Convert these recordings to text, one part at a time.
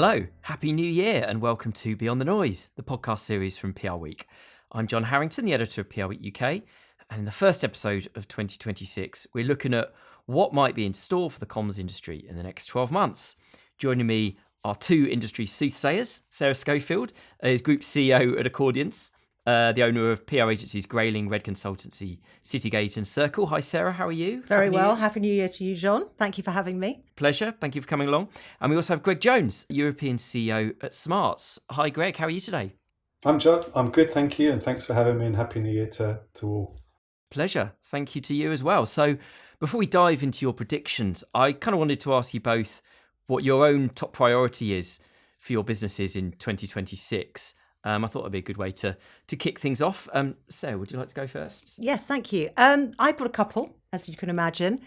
Hello, Happy New Year, and welcome to Beyond the Noise, the podcast series from PRWeek. I'm John Harrington, the editor of PRWeek UK, and in the first episode of 2026, we're looking at what might be in store for the comms industry in the next 12 months. Joining me are two industry soothsayers. Sarah Scholefield is Group CEO at Accordience, the owner of PR agencies Grayling, Red Consultancy, Citygate and Circle. Hi Sarah, how are you? Very well. Happy New Year to you, John. Thank you for having me. Pleasure. Thank you for coming along. And we also have Greg Jones, European CEO at Smarts. Hi Greg, how are you today? I'm John. I'm good, thank you. And thanks for having me, and Happy New Year to all. Pleasure. Thank you to you as well. So before we dive into your predictions, I kind of wanted to ask you both what your own top priority is for your businesses in 2026. I thought that'd be a good way to kick things off. Sarah, would you like to go first? Yes, thank you. I've got a couple, as you can imagine.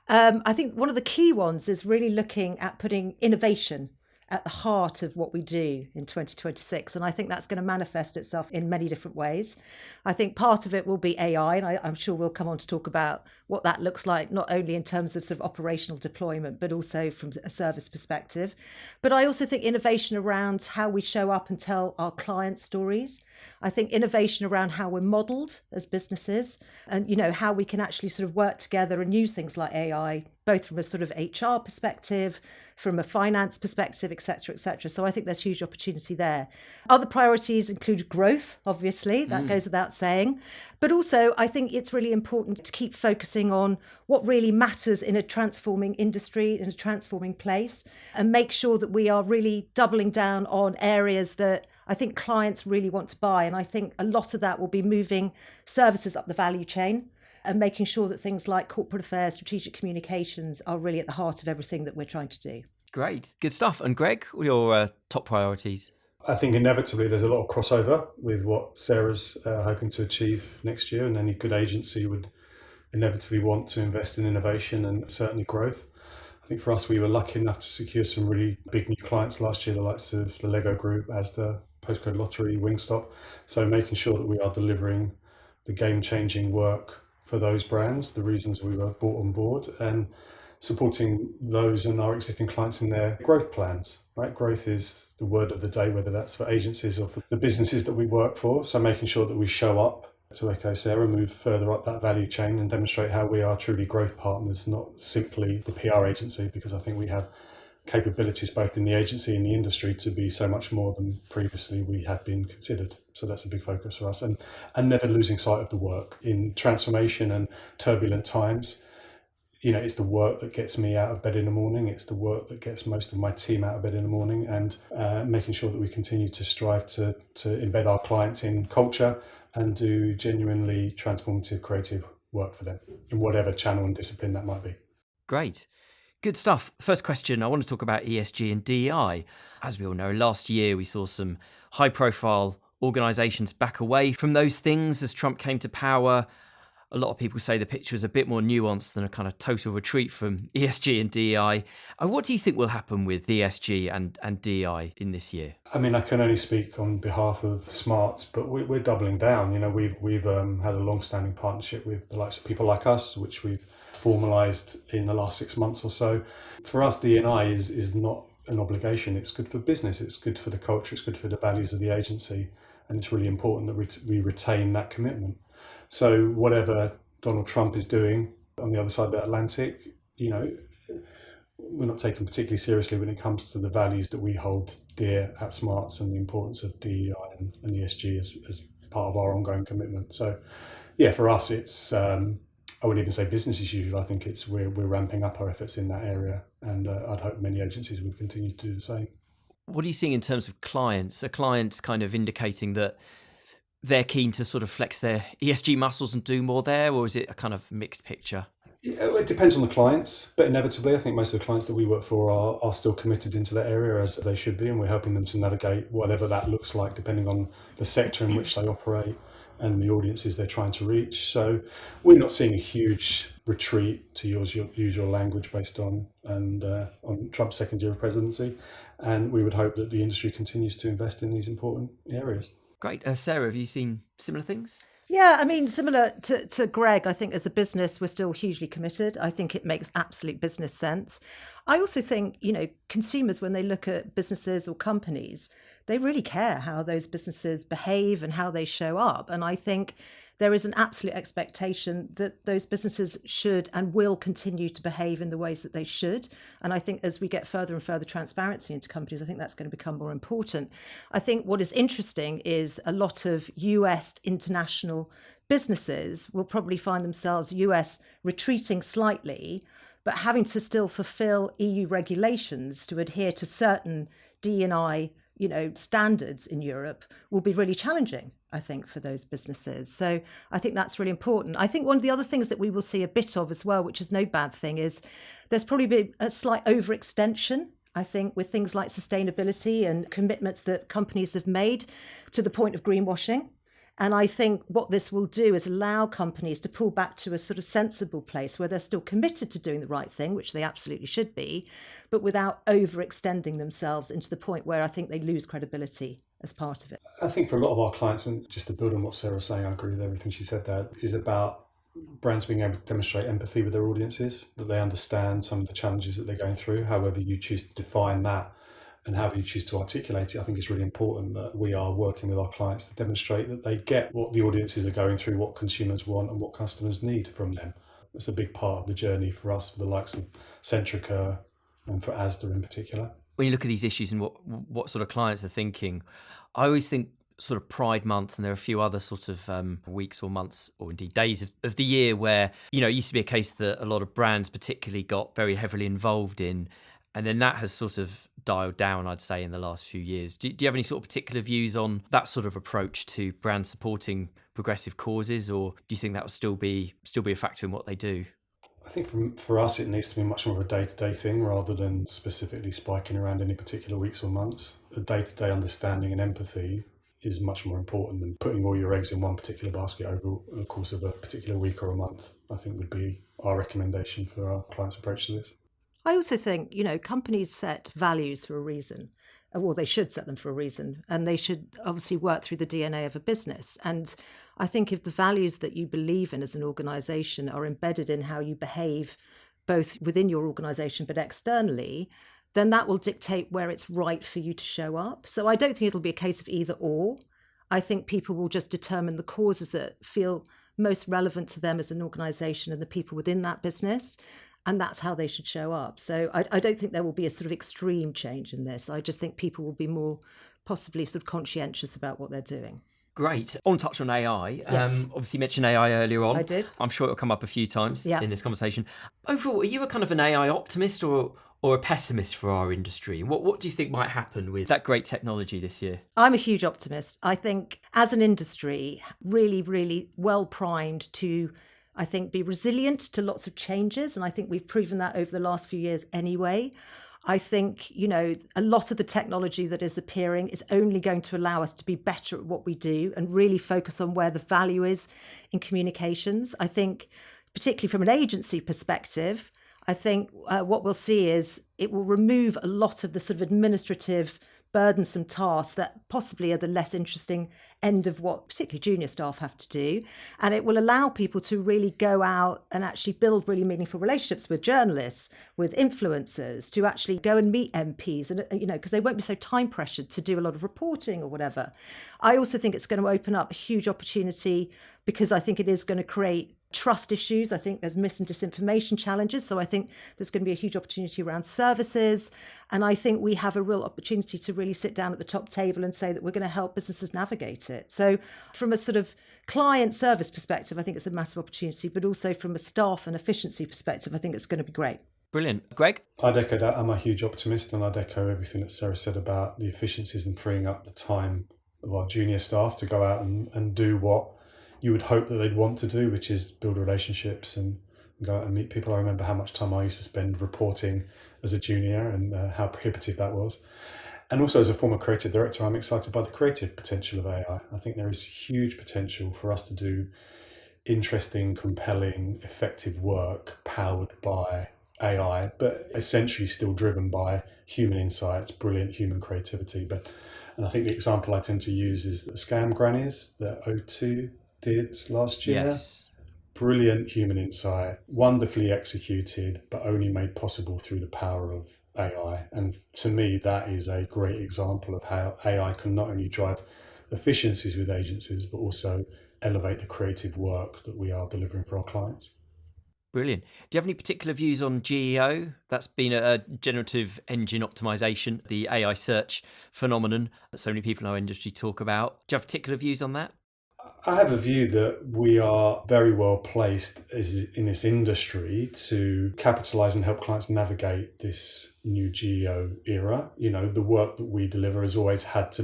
I think one of the key ones is really looking at putting innovation at the heart of what we do in 2026. And I think that's going to manifest itself in many different ways. I think part of it will be AI, and I'm sure we'll come on to talk about what that looks like, not only in terms of sort of operational deployment, but also from a service perspective. But I also think innovation around how we show up and tell our client stories. I think innovation around how we're modelled as businesses and, how we can actually sort of work together and use things like AI, both from a sort of HR perspective, from a finance perspective, et cetera, et cetera. So I think there's huge opportunity there. Other priorities include growth, obviously, that goes without saying. But also, I think it's really important to keep focusing on what really matters in a transforming industry, in a transforming place, and make sure that we are really doubling down on areas that I think clients really want to buy. And I think a lot of that will be moving services up the value chain and making sure that things like corporate affairs, strategic communications are really at the heart of everything that we're trying to do. Great. Good stuff. And Greg, what are your top priorities? I think inevitably there's a lot of crossover with what Sarah's hoping to achieve next year, and any good agency would inevitably want to invest in innovation and certainly growth. I think for us, we were lucky enough to secure some really big new clients last year, the likes of the Lego Group, Asda, Postcode Lottery, Wingstop. So making sure that we are delivering the game-changing work for those brands, the reasons we were brought on board, and supporting those and our existing clients in their growth plans, right? Growth is the word of the day, whether that's for agencies or for the businesses that we work for. So making sure that we show up, to echo Sarah, move further up that value chain and demonstrate how we are truly growth partners, not simply the PR agency, because I think we have capabilities both in the agency and the industry to be so much more than previously we had been considered. So that's a big focus for us, and never losing sight of the work in transformation and turbulent times. It's the work that gets me out of bed in the morning. It's the work that gets most of my team out of bed in the morning, and making sure that we continue to strive to embed our clients in culture and do genuinely transformative creative work for them in whatever channel and discipline that might be. Great. Good stuff. First question, I want to talk about ESG and DEI. As we all know, last year we saw some high-profile organisations back away from those things as Trump came to power. A lot of people say the picture is a bit more nuanced than a kind of total retreat from ESG and DEI. What do you think will happen with ESG and DEI in this year? I mean, I can only speak on behalf of Smarts, but we're doubling down. We've had a long-standing partnership with the likes of people like us, which we've formalised in the last 6 months or so. For us, D&I is not an obligation. It's good for business. It's good for the culture. It's good for the values of the agency. And it's really important that we retain that commitment. So whatever Donald Trump is doing on the other side of the Atlantic, we're not taken particularly seriously when it comes to the values that we hold dear at Smarts and the importance of DEI and ESG as part of our ongoing commitment. So, yeah, for us, it's I wouldn't even say business as usual. I think we're ramping up our efforts in that area, and I'd hope many agencies would continue to do the same. What are you seeing in terms of clients? Are clients kind of indicating that they're keen to sort of flex their ESG muscles and do more there, or is it a kind of mixed picture? It depends on the clients, but inevitably I think most of the clients that we work for are still committed into that area, as they should be, and we're helping them to navigate whatever that looks like depending on the sector in which they operate and the audiences they're trying to reach. So we're not seeing a huge retreat, to use your language, based on Trump's second year of presidency, and we would hope that the industry continues to invest in these important areas. Great. Sarah, have you seen similar things? Yeah, I mean, similar to Greg, I think as a business, we're still hugely committed. I think it makes absolute business sense. I also think, consumers, when they look at businesses or companies, they really care how those businesses behave and how they show up. And I think there is an absolute expectation that those businesses should and will continue to behave in the ways that they should. And I think as we get further and further transparency into companies, I think that's going to become more important. I think what is interesting is a lot of US international businesses will probably find themselves US retreating slightly, but having to still fulfill EU regulations to adhere to certain D&I standards in Europe will be really challenging, I think, for those businesses. So I think that's really important. I think one of the other things that we will see a bit of as well, which is no bad thing, is there's probably been a slight overextension, I think, with things like sustainability and commitments that companies have made to the point of greenwashing. And I think what this will do is allow companies to pull back to a sort of sensible place where they're still committed to doing the right thing, which they absolutely should be, but without overextending themselves into the point where I think they lose credibility as part of it. I think for a lot of our clients, and just to build on what Sarah was saying, I agree with everything she said there, is about brands being able to demonstrate empathy with their audiences, that they understand some of the challenges that they're going through, however you choose to define that. And how you choose to articulate it, I think it's really important that we are working with our clients to demonstrate that they get what the audiences are going through, what consumers want and what customers need from them. It's a big part of the journey for us, for the likes of Centrica and for Asda in particular. When you look at these issues and what sort of clients are thinking, I always think sort of Pride Month, and there are a few other sort of weeks or months or indeed days of the year where, it used to be a case that a lot of brands particularly got very heavily involved in. And then that has sort of dialed down, I'd say, in the last few years. Do you have any sort of particular views on that sort of approach to brands supporting progressive causes, or do you think that will still be a factor in what they do? I think for us, it needs to be much more of a day-to-day thing rather than specifically spiking around any particular weeks or months. A day-to-day understanding and empathy is much more important than putting all your eggs in one particular basket over the course of a particular week or a month, I think would be our recommendation for our clients' approach to this. I also think, companies set values for a reason. Well, they should set them for a reason, and they should obviously work through the DNA of a business. And I think if the values that you believe in as an organisation are embedded in how you behave, both within your organisation but externally, then that will dictate where it's right for you to show up. So I don't think it'll be a case of either or. I think people will just determine the causes that feel most relevant to them as an organisation and the people within that business. And that's how they should show up. So I don't think there will be a sort of extreme change in this. I just think people will be more possibly sort of conscientious about what they're doing. Great. I want to touch on AI. Yes. Obviously, you mentioned AI earlier on. I did. I'm sure it'll come up a few times Yeah. in this conversation. Overall, are you a kind of an AI optimist or a pessimist for our industry? What do you think might happen with that great technology this year? I'm a huge optimist. I think as an industry, really, really well primed to, I think, be resilient to lots of changes. And I think we've proven that over the last few years anyway. I think, a lot of the technology that is appearing is only going to allow us to be better at what we do and really focus on where the value is in communications. I think, particularly from an agency perspective, I think what we'll see is it will remove a lot of the sort of administrative burdensome tasks that possibly are the less interesting end of what particularly junior staff have to do. And it will allow people to really go out and actually build really meaningful relationships with journalists, with influencers, to actually go and meet MPs, and because they won't be so time pressured to do a lot of reporting or whatever. I also think it's going to open up a huge opportunity because I think it is going to create trust issues. I think there's mis and disinformation challenges. So I think there's going to be a huge opportunity around services. And I think we have a real opportunity to really sit down at the top table and say that we're going to help businesses navigate it. So from a sort of client service perspective, I think it's a massive opportunity, but also from a staff and efficiency perspective, I think it's going to be great. Brilliant. Greg? I'd echo that. I'm a huge optimist, and I'd echo everything that Sarah said about the efficiencies and freeing up the time of our junior staff to go out and do what you would hope that they'd want to do, which is build relationships and go out and meet people. I remember how much time I used to spend reporting as a junior and how prohibitive that was. And also as a former creative director, I'm excited by the creative potential of AI. I think there is huge potential for us to do interesting, compelling, effective work powered by AI, but essentially still driven by human insights, brilliant human creativity. But And I think the example I tend to use is the scam grannies that O2 did last year. Yes. Brilliant human insight, wonderfully executed, but only made possible through the power of AI. And to me, that is a great example of how AI can not only drive efficiencies with agencies, but also elevate the creative work that we are delivering for our clients. Brilliant. Do you have any particular views on GEO? That's been a generative engine optimization, the AI search phenomenon that so many people in our industry talk about. Do you have particular views on that? I have a view that we are very well placed in this industry to capitalize and help clients navigate this new GEO era. You know, the work that we deliver has always had to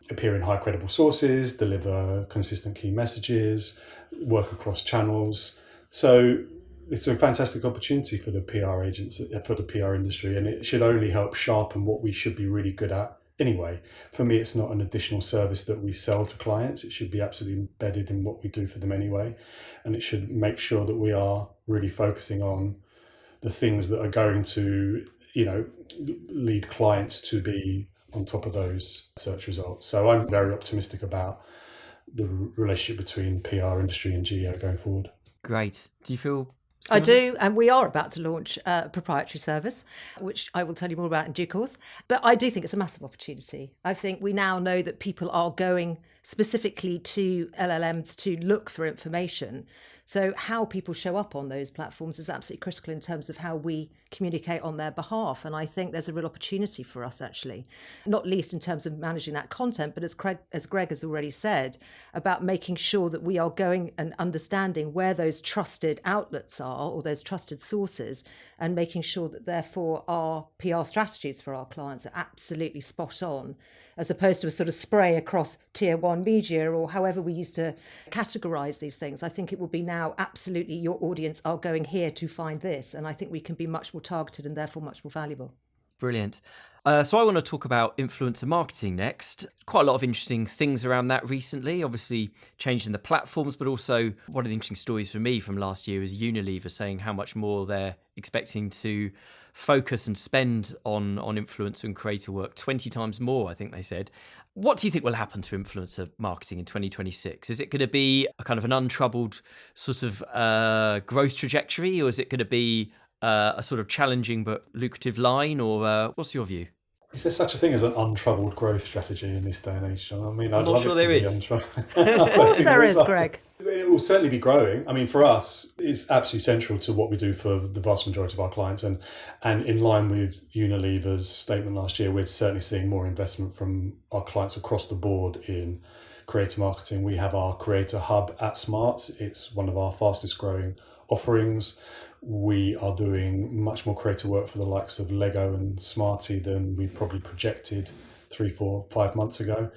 appear in high credible sources, deliver consistent key messages, work across channels. So it's a fantastic opportunity for the PR agents, for the PR industry, and it should only help sharpen what we should be really good at. Anyway, for me, it's not an additional service that we sell to clients. It should be absolutely embedded in what we do for them anyway. And it should make sure that we are really focusing on the things that are going to, lead clients to be on top of those search results. So I'm very optimistic about the relationship between PR industry and GEO going forward. Great. Do you feel I do, and we are about to launch a proprietary service, which I will tell you more about in due course. But I do think it's a massive opportunity. I think we now know that people are going specifically to LLMs to look for information. So how people show up on those platforms is absolutely critical in terms of how we communicate on their behalf. And I think there's a real opportunity for us, actually, not least in terms of managing that content, but as Greg has already said, about making sure that we are going and understanding where those trusted outlets are or those trusted sources, and making sure that therefore our PR strategies for our clients are absolutely spot on, as opposed to a sort of spray across tier one media or however we used to categorize these things. I think it will be now absolutely your audience are going here to find this. And I think we can be much more targeted and therefore much more valuable. Brilliant. So I want to talk about influencer marketing next. Quite a lot of interesting things around that recently, obviously changing the platforms, but also one of the interesting stories for me from last year is Unilever saying how much more they're expecting to focus and spend on influencer and creator work, 20 times more, I think they said. What do you think will happen to influencer marketing in 2026? Is it going to be a kind of an untroubled sort of growth trajectory, or is it going to be a sort of challenging but lucrative line, or what's your view? Is there such a thing as an untroubled growth strategy in this day and age, John? I mean, I'm I'd not love sure it to there be is. untroubled. Of course there is, Greg. It will certainly be growing. I mean, for us, it's absolutely central to what we do for the vast majority of our clients. And in line with Unilever's statement last year, we're certainly seeing more investment from our clients across the board in creator marketing. We have our creator hub at Smarts. It's one of our fastest growing offerings. We are doing much more creative work for the likes of Lego and Smarty than we probably projected 3, 4, 5 months ago.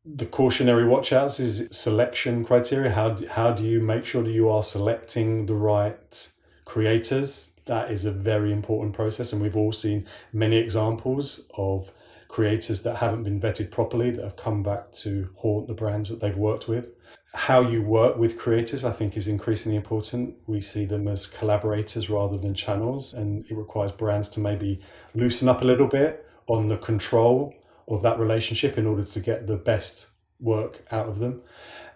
The cautionary watch outs is selection criteria. How do you make sure that you are selecting the right creators? That is a very important process, and we've all seen many examples of creators that haven't been vetted properly that have come back to haunt the brands that they've worked with. How you work with creators, I think, is increasingly important. We see them as collaborators rather than channels, and it requires brands to maybe loosen up a little bit on the control of that relationship in order to get the best work out of them.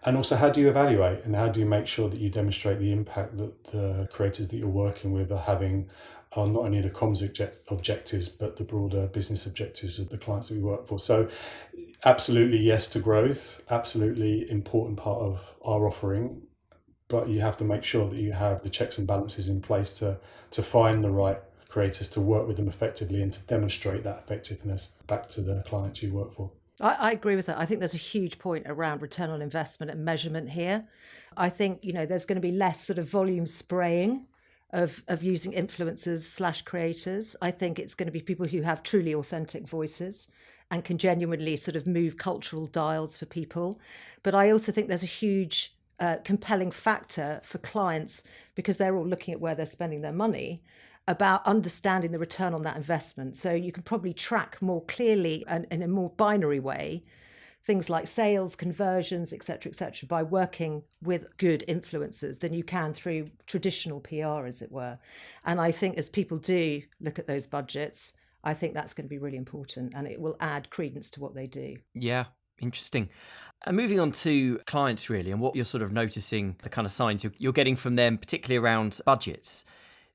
And also, how do you evaluate and how do you make sure that you demonstrate the impact that the creators that you're working with are having on not only the comms objectives, but the broader business objectives of the clients that we work for. So absolutely yes to growth, absolutely important part of our offering, but you have to make sure that you have the checks and balances in place to find the right creators, to work with them effectively and to demonstrate that effectiveness back to the clients you work for. I agree with that. I think there's a huge point around return on investment and measurement here. I think, there's going to be less sort of volume spraying of using influencers / creators. I think it's going to be people who have truly authentic voices and can genuinely sort of move cultural dials for people. But I also think there's a huge compelling factor for clients, because they're all looking at where they're spending their money, about understanding the return on that investment. So you can probably track more clearly and in a more binary way things like sales, conversions, et cetera, by working with good influencers than you can through traditional PR, as it were. And I think as people do look at those budgets, I think that's going to be really important, and it will add credence to what they do. Yeah, interesting. And moving on to clients, really, and what you're sort of noticing, the kind of signs you're getting from them, particularly around budgets.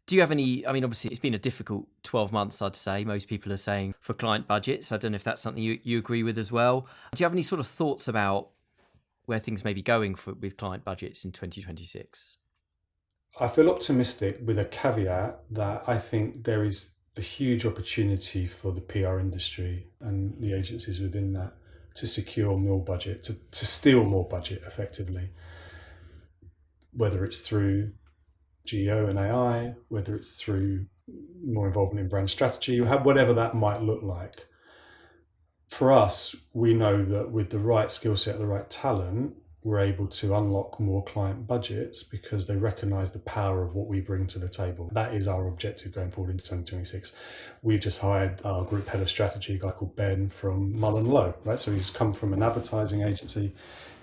Do you have any, I mean, obviously it's been a difficult 12 months, I'd say. Most people are saying for client budgets. I don't know if that's something you agree with as well. Do you have any sort of thoughts about where things may be going with client budgets in 2026? I feel optimistic with a caveat that I think there is a huge opportunity for the PR industry and the agencies within that to secure more budget, to steal more budget effectively, whether it's through GEO and AI, whether it's through more involvement in brand strategy, whatever that might look like. For us, we know that with the right skill set, the right talent, we're able to unlock more client budgets because they recognise the power of what we bring to the table. That is our objective going forward into 2026. We've just hired our group head of strategy, a guy called Ben from Mullen Lowe, right? So he's come from an advertising agency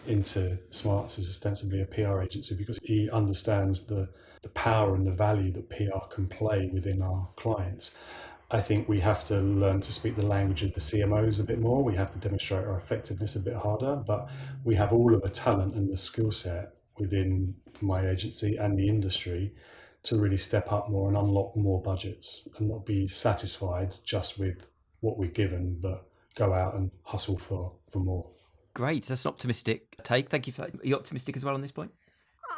into Smarts as ostensibly a PR agency because he understands the power and the value that PR can play within our clients. I think we have to learn to speak the language of the CMOs a bit more. We have to demonstrate our effectiveness a bit harder, but we have all of the talent and the skill set within my agency and the industry to really step up more and unlock more budgets and not be satisfied just with what we're given, but go out and hustle for more. Great. That's an optimistic take. Thank you for that. Are you optimistic as well on this point?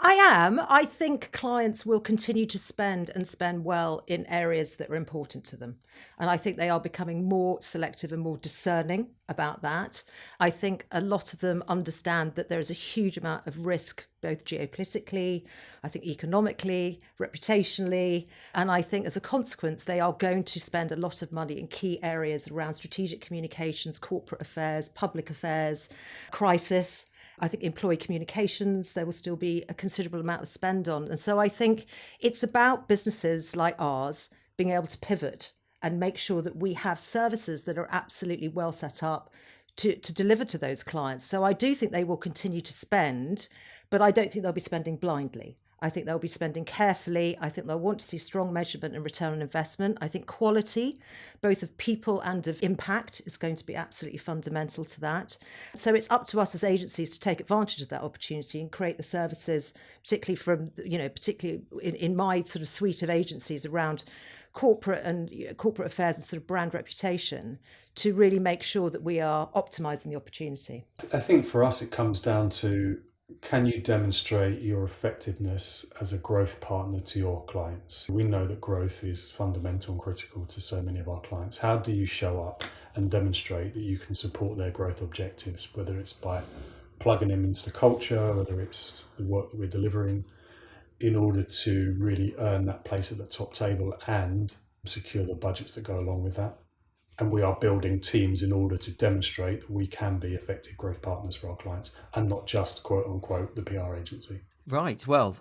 I am. I think clients will continue to spend and spend well in areas that are important to them. And I think they are becoming more selective and more discerning about that. I think a lot of them understand that there is a huge amount of risk, both geopolitically, I think economically, reputationally. And I think as a consequence, they are going to spend a lot of money in key areas around strategic communications, corporate affairs, public affairs, crisis. I think employee communications, there will still be a considerable amount of spend on. And so I think it's about businesses like ours being able to pivot and make sure that we have services that are absolutely well set up to deliver to those clients. So I do think they will continue to spend, but I don't think they'll be spending blindly. I think they'll be spending carefully. I think they'll want to see strong measurement and return on investment. I think quality, both of people and of impact, is going to be absolutely fundamental to that. So it's up to us as agencies to take advantage of that opportunity and create the services, particularly in my sort of suite of agencies around corporate affairs and sort of brand reputation, to really make sure that we are optimizing the opportunity. I think for us, it comes down to, can you demonstrate your effectiveness as a growth partner to your clients? We know that growth is fundamental and critical to so many of our clients. How do you show up and demonstrate that you can support their growth objectives, whether it's by plugging them into the culture, whether it's the work that we're delivering, in order to really earn that place at the top table and secure the budgets that go along with that? And we are building teams in order to demonstrate that we can be effective growth partners for our clients and not just, quote unquote, the PR agency. Right. Well,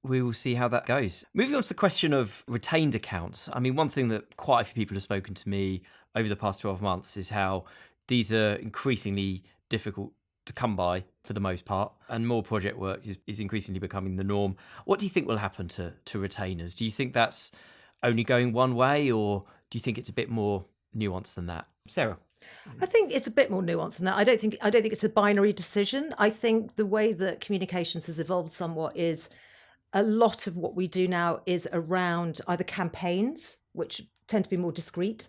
we will see how that goes. Moving on to the question of retained accounts. I mean, one thing that quite a few people have spoken to me over the past 12 months is how these are increasingly difficult to come by for the most part, and more project work is increasingly becoming the norm. What do you think will happen to retainers? Do you think that's only going one way, or do you think it's a bit more nuanced than that? Sarah? I think it's a bit more nuanced than that. I don't think it's a binary decision. I think the way that communications has evolved somewhat is a lot of what we do now is around either campaigns, which tend to be more discreet,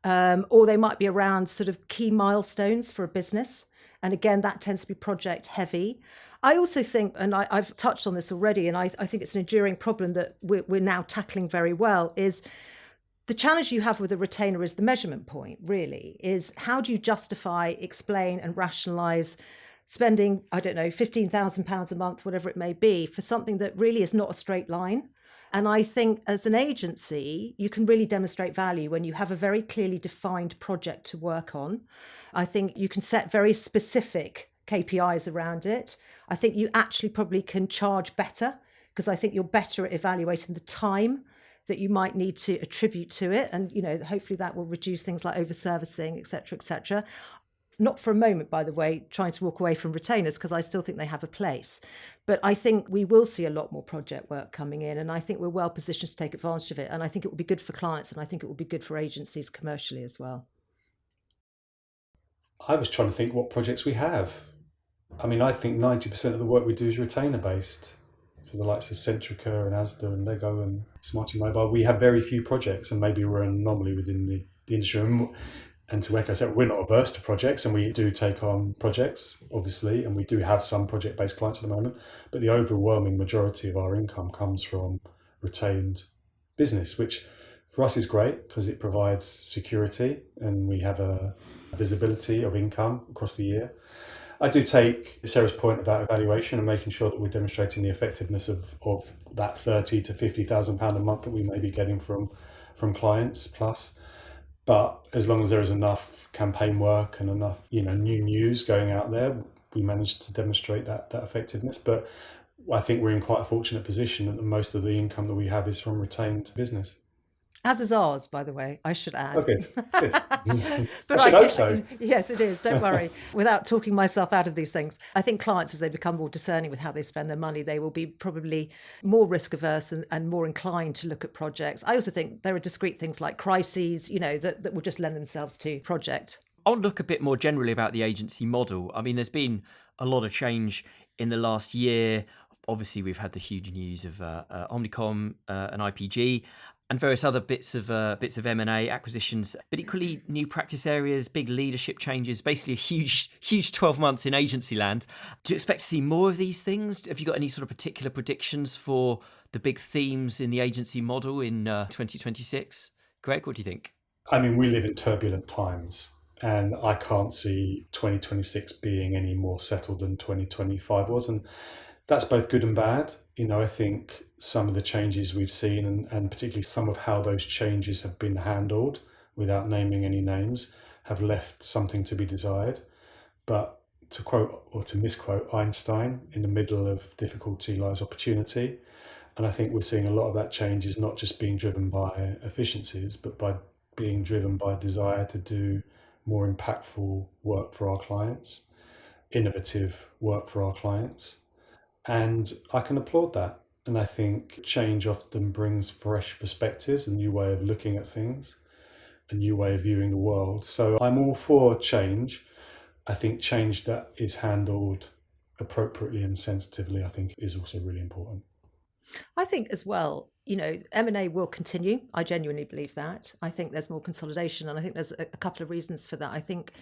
or they might be around sort of key milestones for a business. And again, that tends to be project heavy. I also think, and I've touched on this already, and I think it's an enduring problem that we're now tackling very well, is the challenge you have with a retainer is the measurement point, really, is how do you justify, explain and rationalise spending, I don't know, £15,000 a month, whatever it may be, for something that really is not a straight line. And I think as an agency, you can really demonstrate value when you have a very clearly defined project to work on. I think you can set very specific KPIs around it. I think you actually probably can charge better because I think you're better at evaluating the time that you might need to attribute to it. And, hopefully that will reduce things like over-servicing, et cetera, et cetera. not for a moment, by the way, trying to walk away from retainers, because I still think they have a place. But I think we will see a lot more project work coming in, and I think we're well positioned to take advantage of it. And I think it will be good for clients, and I think it will be good for agencies commercially as well. I was trying to think what projects we have. I mean, I think 90% of the work we do is retainer-based. For the likes of Centrica and Asda and Lego and Smarty Mobile, we have very few projects, and maybe we're an anomaly within the industry. And to echo, we're not averse to projects, and we do take on projects, obviously, and we do have some project-based clients at the moment, but the overwhelming majority of our income comes from retained business, which for us is great because it provides security and we have a visibility of income across the year. I do take Sarah's point about evaluation and making sure that we're demonstrating the effectiveness of that £30,000 to £50,000 a month that we may be getting from clients plus. But as long as there is enough campaign work and enough, new news going out there, we manage to demonstrate that effectiveness. But I think we're in quite a fortunate position that most of the income that we have is from retained business. As is ours, by the way, I should add. Okay, good. But I should hope so. Yes, it is. Don't worry. Without talking myself out of these things, I think clients, as they become more discerning with how they spend their money, they will be probably more risk averse and more inclined to look at projects. I also think there are discrete things like crises, that will just lend themselves to project. I'll look a bit more generally about the agency model. I mean, there's been a lot of change in the last year. Obviously, we've had the huge news of Omnicom and IPG. And various other bits of M&A acquisitions, but equally new practice areas, big leadership changes, basically a huge 12 months in agency land. Do you expect to see more of these things? Have you got any sort of particular predictions for the big themes in the agency model in 2026? Greg, what do you think? I mean, we live in turbulent times, and I can't see 2026 being any more settled than 2025 was. And that's both good and bad. I think some of the changes we've seen and particularly some of how those changes have been handled, without naming any names, have left something to be desired. But to quote or to misquote Einstein, in the middle of difficulty lies opportunity. And I think we're seeing a lot of that change is not just being driven by efficiencies, but by being driven by a desire to do more impactful work for our clients, innovative work for our clients. And I can applaud that. And I think change often brings fresh perspectives, a new way of looking at things, a new way of viewing the world. So I'm all for change. I think change that is handled appropriately and sensitively, I think, is also really important. I think as well, M&A will continue. I genuinely believe that. I think there's more consolidation, and I think there's a couple of reasons for that. I think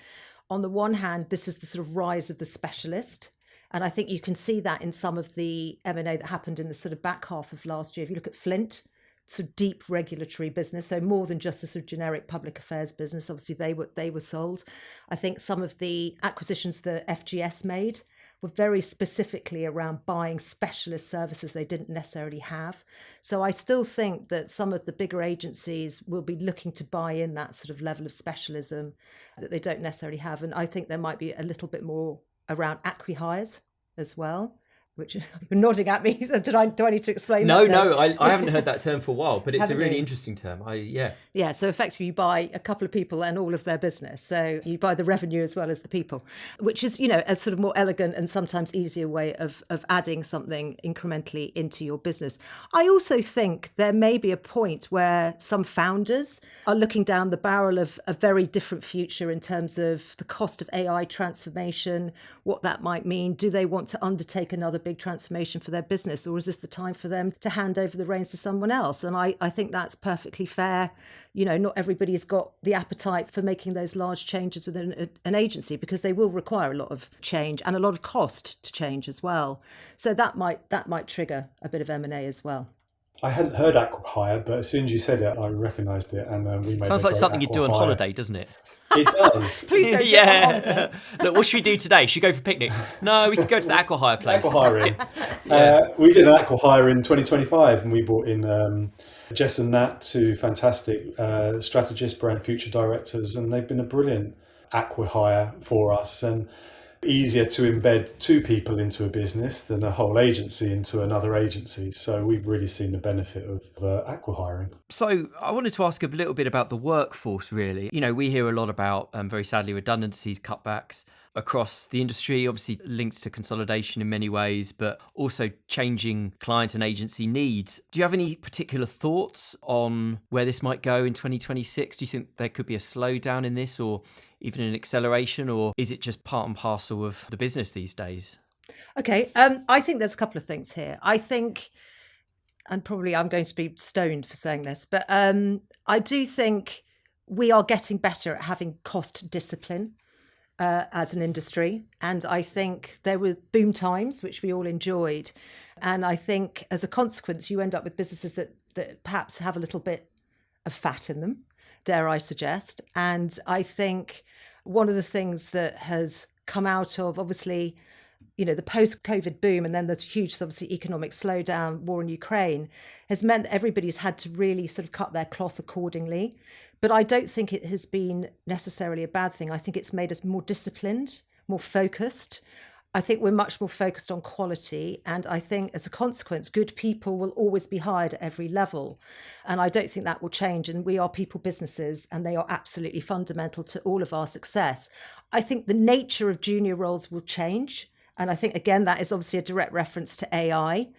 on the one hand, this is the sort of rise of the specialist. And I think you can see that in some of the M&A that happened in the sort of back half of last year. If you look at Flint, sort of deep regulatory business, so more than just a sort of generic public affairs business. Obviously, they were sold. I think some of the acquisitions that FGS made were very specifically around buying specialist services they didn't necessarily have. So I still think that some of the bigger agencies will be looking to buy in that sort of level of specialism that they don't necessarily have. And I think there might be a little bit more around acqui-hires as well, which you're nodding at me. So do I need to explain that? No, I haven't heard that term for a while, but it's a really interesting term. Yeah, so effectively you buy a couple of people and all of their business. So you buy the revenue as well as the people, which is, a sort of more elegant and sometimes easier way of adding something incrementally into your business. I also think there may be a point where some founders are looking down the barrel of a very different future in terms of the cost of AI transformation, what that might mean. Do they want to undertake another big transformation for their business, or is this the time for them to hand over the reins to someone else? And I think that's perfectly fair. Not everybody's got the appetite for making those large changes within an agency, because they will require a lot of change and a lot of cost to change as well. So that might trigger a bit of M&A as well. I hadn't heard acqui-hire, but as soon as you said it, I recognised it, and we made. Sounds like something you'd do on holiday, doesn't it? It does. Please don't do it on holiday. Look, what should we do today? Should we go for a picnic? No, we could go to the acqui-hire place. Acqui-hiring. We did an acqui-hire in 2025, and we brought in Jess and Nat, two fantastic strategists, brand future directors, and they've been a brilliant acqui-hire for us. And easier to embed two people into a business than a whole agency into another agency. So we've really seen the benefit of acqui-hiring. So I wanted to ask a little bit about the workforce, really. You know, we hear a lot about, very sadly, redundancies, cutbacks across the industry, obviously linked to consolidation in many ways, but also changing client and agency needs. Do you have any particular thoughts on where this might go in 2026? Do you think there could be a slowdown in this or even an acceleration, or is it just part and parcel of the business these days? Okay, I think there's a couple of things here. I think, and probably I'm going to be stoned for saying this, but I do think we are getting better at having cost discipline as an industry. And I think there were boom times, which we all enjoyed. And I think as a consequence, you end up with businesses that perhaps have a little bit of fat in them, dare I suggest. And I think one of the things that has come out of, obviously, the post-COVID boom and then the huge, obviously, economic slowdown, war in Ukraine, has meant that everybody's had to really sort of cut their cloth accordingly. But I don't think it has been necessarily a bad thing. I think it's made us more disciplined, more focused. I think we're much more focused on quality. And I think as a consequence, good people will always be hired at every level. And I don't think that will change. And we are people businesses, and they are absolutely fundamental to all of our success. I think the nature of junior roles will change. And I think, again, that is obviously a direct reference to AI.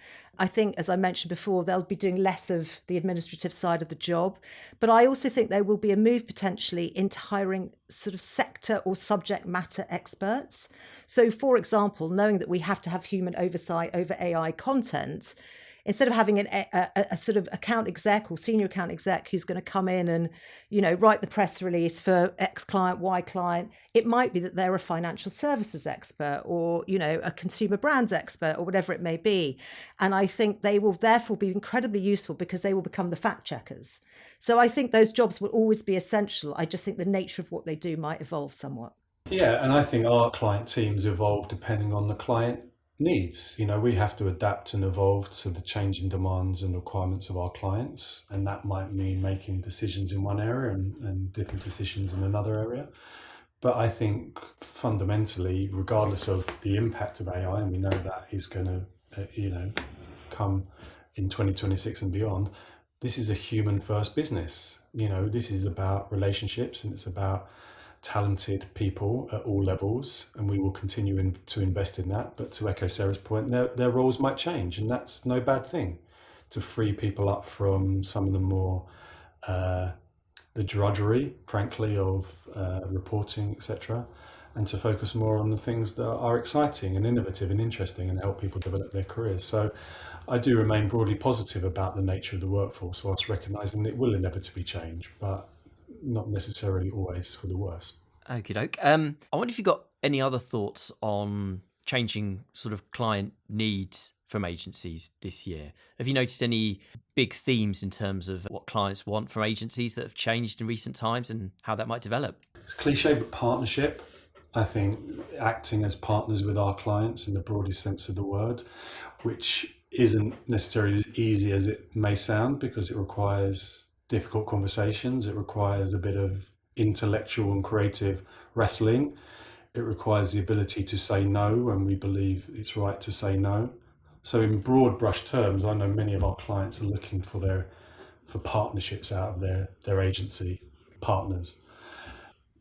I think, as I mentioned before, they'll be doing less of the administrative side of the job. But I also think there will be a move potentially into hiring sort of sector or subject matter experts. So, for example, knowing that we have to have human oversight over AI content, instead of having a sort of account exec or senior account exec who's going to come in and, write the press release for X client, Y client, it might be that they're a financial services expert or, a consumer brands expert or whatever it may be. And I think they will therefore be incredibly useful because they will become the fact checkers. So I think those jobs will always be essential. I just think the nature of what they do might evolve somewhat. Yeah, and I think our client teams evolve depending on the client needs. We have to adapt and evolve to the changing demands and requirements of our clients, and that might mean making decisions in one area and different decisions in another area. But I think fundamentally, regardless of the impact of AI, and we know that is going to come in 2026 and beyond, this is a human first business. This is about relationships, and it's about talented people at all levels, and we will continue to invest in that. But to echo Sarah's point, their roles might change, and that's no bad thing. To free people up from some of the more the drudgery, frankly, of reporting, etc., and to focus more on the things that are exciting and innovative and interesting and help people develop their careers. So I do remain broadly positive about the nature of the workforce, whilst recognising it will inevitably change, but not necessarily always for the worst. Okie doke. I wonder if you got any other thoughts on changing sort of client needs from agencies this year. Have you noticed any big themes in terms of what clients want from agencies that have changed in recent times and how that might develop? It's cliche, but partnership. I think acting as partners with our clients in the broadest sense of the word, which isn't necessarily as easy as it may sound because it requires difficult conversations. It requires a bit of intellectual and creative wrestling. It requires the ability to say no when we believe it's right to say no. So in broad brush terms, I know many of our clients are looking for partnerships out of their agency partners.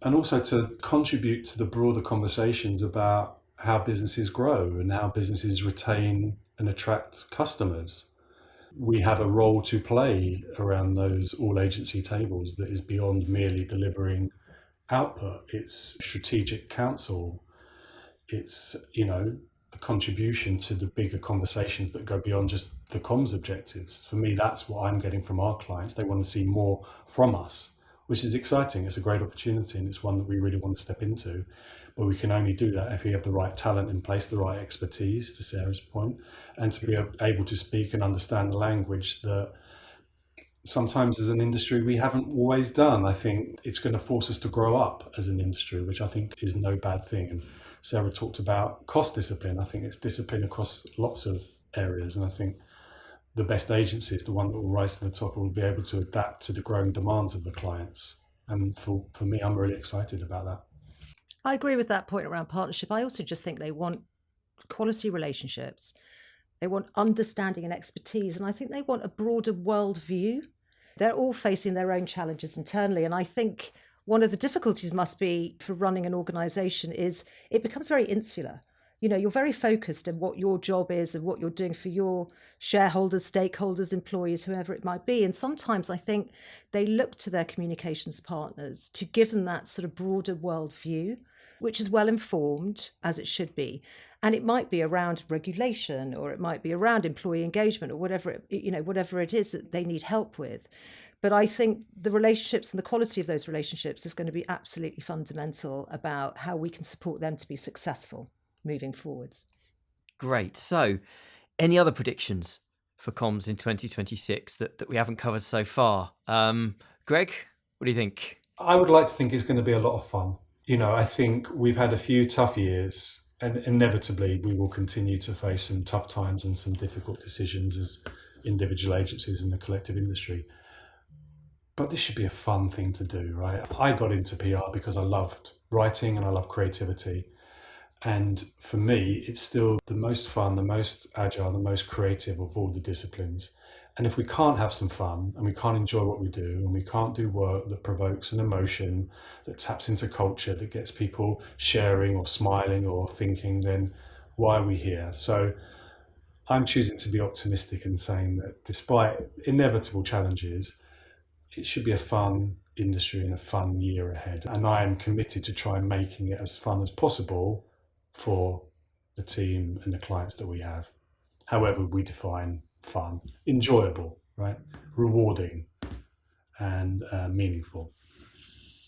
And also to contribute to the broader conversations about how businesses grow and how businesses retain and attract customers. We have a role to play around those all agency tables that is beyond merely delivering output. It's strategic counsel. It's, a contribution to the bigger conversations that go beyond just the comms objectives. For me, that's what I'm getting from our clients. They want to see more from us, which is exciting. It's a great opportunity, and it's one that we really want to step into. But we can only do that if we have the right talent in place, the right expertise, to Sarah's point, and to be able to speak and understand the language that sometimes as an industry we haven't always done. I think it's going to force us to grow up as an industry, which I think is no bad thing. And Sarah talked about cost discipline. I think it's discipline across lots of areas. And I think the best agency is the one that will rise to the top and will be able to adapt to the growing demands of the clients. And for me, I'm really excited about that. I agree with that point around partnership. I also just think they want quality relationships. They want understanding and expertise. And I think they want a broader world view. They're all facing their own challenges internally. And I think one of the difficulties must be for running an organisation is it becomes very insular. You know, you're very focused on what your job is and what you're doing for your shareholders, stakeholders, employees, whoever it might be. And sometimes I think they look to their communications partners to give them that sort of broader world view, which is well informed, as it should be. And it might be around regulation, or it might be around employee engagement, or whatever it is that they need help with. But I think the relationships and the quality of those relationships is going to be absolutely fundamental about how we can support them to be successful moving forwards. Great. So, any other predictions for comms in 2026 that we haven't covered so far? Greg, what do you think? I would like to think it's going to be a lot of fun. You know, I think we've had a few tough years, and inevitably we will continue to face some tough times and some difficult decisions as individual agencies in the collective industry. But this should be a fun thing to do, right? I got into PR because I loved writing and I love creativity. And for me, it's still the most fun, the most agile, the most creative of all the disciplines. And if we can't have some fun and we can't enjoy what we do and we can't do work that provokes an emotion, that taps into culture, that gets people sharing or smiling or thinking, then why are we here? So I'm choosing to be optimistic and saying that despite inevitable challenges, it should be a fun industry and a fun year ahead. And I am committed to try making it as fun as possible for the team and the clients that we have. However we define fun, enjoyable, right? Rewarding and meaningful.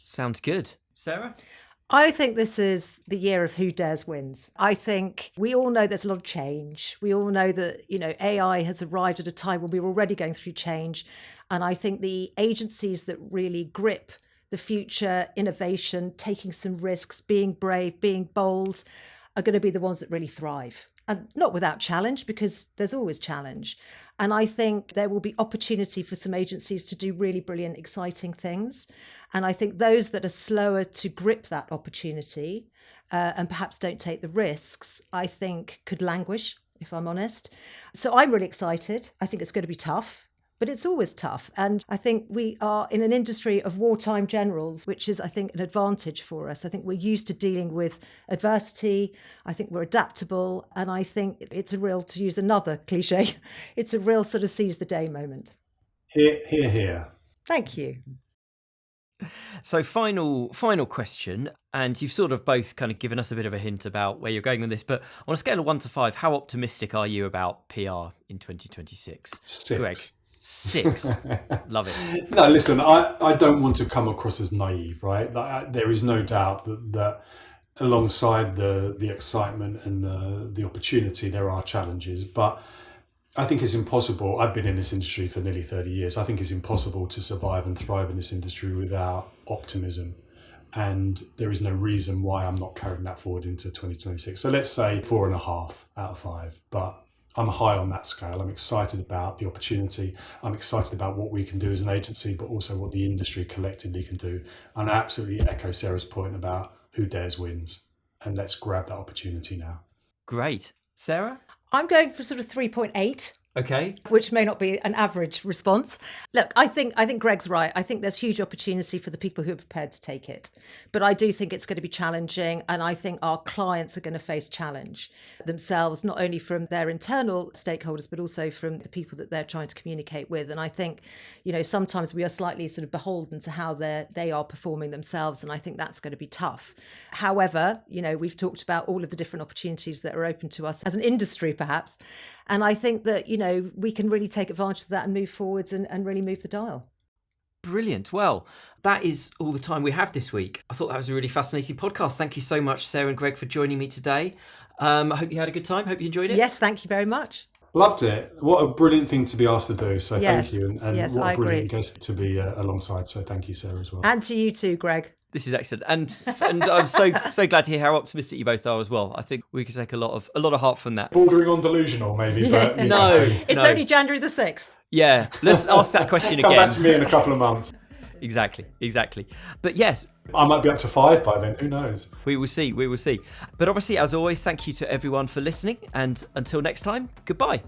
Sounds good. Sarah? I think this is the year of who dares wins. I think we all know there's a lot of change. We all know that, AI has arrived at a time when we're already going through change. And I think the agencies that really grip the future, innovation, taking some risks, being brave, being bold, are going to be the ones that really thrive. And not without challenge, because there's always challenge. And I think there will be opportunity for some agencies to do really brilliant, exciting things. And I think those that are slower to grip that opportunity and perhaps don't take the risks, I think could languish, if I'm honest. So I'm really excited. I think it's going to be tough. But it's always tough. And I think we are in an industry of wartime generals, which is, I think, an advantage for us. I think we're used to dealing with adversity. I think we're adaptable. And I think it's a real, to use another cliche, it's a real sort of seize the day moment. Hear, hear, hear. Thank you. So final question, and you've sort of both kind of given us a bit of a hint about where you're going with this, but on a scale of 1 to 5, how optimistic are you about PR in 2026? 6. Greg? 6. Love it. No, listen, I don't want to come across as naive, right? There is no doubt that alongside the excitement and the opportunity, there are challenges. But I think it's impossible. I've been in this industry for nearly 30 years. I think it's impossible to survive and thrive in this industry without optimism. And there is no reason why I'm not carrying that forward into 2026. So let's say 4.5 out of 5. But I'm high on that scale. I'm excited about the opportunity. I'm excited about what we can do as an agency, but also what the industry collectively can do. And I absolutely echo Sarah's point about who dares wins. And let's grab that opportunity now. Great. Sarah? I'm going for sort of 3.8. Okay. Which may not be an average response. Look, I think Greg's right. I think there's huge opportunity for the people who are prepared to take it. But I do think it's going to be challenging. And I think our clients are going to face challenge themselves, not only from their internal stakeholders, but also from the people that they're trying to communicate with. And I think, sometimes we are slightly sort of beholden to how they are performing themselves. And I think that's going to be tough. However, we've talked about all of the different opportunities that are open to us as an industry, perhaps. And I think that, we can really take advantage of that and move forwards and really move the dial. Brilliant. Well, that is all the time we have this week. I thought that was a really fascinating podcast. Thank you so much, Sarah and Greg, for joining me today. I hope you had a good time. Hope you enjoyed it. Yes, thank you very much. Loved it. What a brilliant thing to be asked to do. So Yes. thank you. And Yes, what I a brilliant agree. guest to be alongside. So thank you, Sarah, as well. And to you too, Greg. This is excellent, and I'm so glad to hear how optimistic you both are as well. I think we could take a lot of heart from that. Bordering on delusional, maybe, but No. It's only January the 6th. Yeah, let's ask that question come again. back to me in a couple of months. Exactly. But yes, I might be up to 5 by then, who knows? we will see. But obviously, as always, thank you to everyone for listening. And until next time, goodbye.